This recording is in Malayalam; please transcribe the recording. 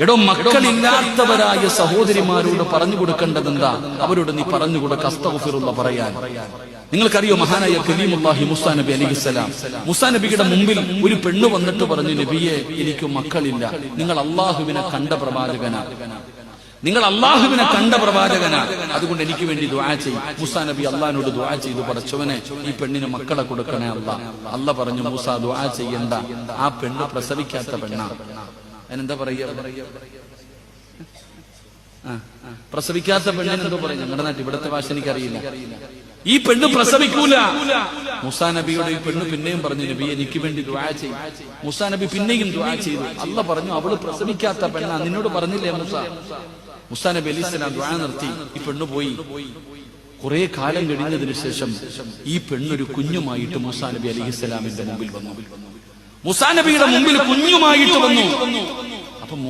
എടോ, മക്കളില്ലാത്തവരായ സഹോദരിമാരോട് പറഞ്ഞു കൊടുക്കേണ്ടത് എന്താ? അവരോട് നീ പറഞ്ഞു കൊടുക്ക അസ്തഗ്ഫിറുല്ലാഹ് പറയാൻ. നിങ്ങൾക്കറിയോ, മഹാനായ കലീമുല്ലാഹി മൂസാ നബി അലൈഹിസ്സലാം, മൂസാ നബിയുടെ മുമ്പിൽ ഒരു പെണ്ണ് വന്നിട്ട് പറഞ്ഞു, നബിയെ, എനിക്ക് മക്കളില്ല, നിങ്ങൾ അള്ളാഹുവിനെ കണ്ട പ്രവാചകനാ, നിങ്ങൾ അള്ളാഹുവിനെ കണ്ട പ്രവാചകനാ, അതുകൊണ്ട് എനിക്ക് വേണ്ടി ദുആ ചെയ്യും. മൂസാ നബി അള്ളാഹിനോട് ദുആ ചെയ്തു, പടച്ചവനെ ഈ പെണ്ണിന് മക്കളെ കൊടുക്കണേ അല്ലാഹ്. അല്ലാഹ് പറഞ്ഞു, മൂസാ ദുആ ചെയ്യണ്ട, ആ പെണ്ണ് പ്രസവിക്കാത്ത പെണ്ണാ. അതിനെന്താ പറയുക? പ്രസവിക്കാത്ത പെണ്ണിന് എന്തോ പറയും ഞങ്ങളുടെ നാട്ടിൽ, ഇവിടുത്തെ ഭാഷ എനിക്കറിയില്ല. ഈ പെണ്ണ് പ്രസവിക്കൂല. മൂസാ നബിയോട് ഈ പെണ്ണ് പിന്നെയും പറഞ്ഞു, നബി എനിക്ക് വേണ്ടി ദുആ ചെയ്യും. മൂസാ നബി പിന്നെയും ദുആ ചെയ്തു. അല്ലാഹ് പറഞ്ഞു, അവള് പ്രസവിക്കാത്ത പെണ്ണാ, നിന്നോട് പറഞ്ഞില്ലേ മൂസാ? മൂസാ നബി അലൈഹിസ്സലാം ദുആ നിർത്തി. ഈ പെണ്ണ് പോയി. കുറെ കാലം കഴിഞ്ഞതിന് ശേഷം ഈ പെണ്ണൊരു കുഞ്ഞുമായിട്ട് മൂസാ നബി അലൈഹിസ്സലാമിന്റെ മുമ്പിൽ വന്നു. മൂസാ നബിയുടെ മുമ്പിൽ കുഞ്ഞുമായിട്ട് വന്നു.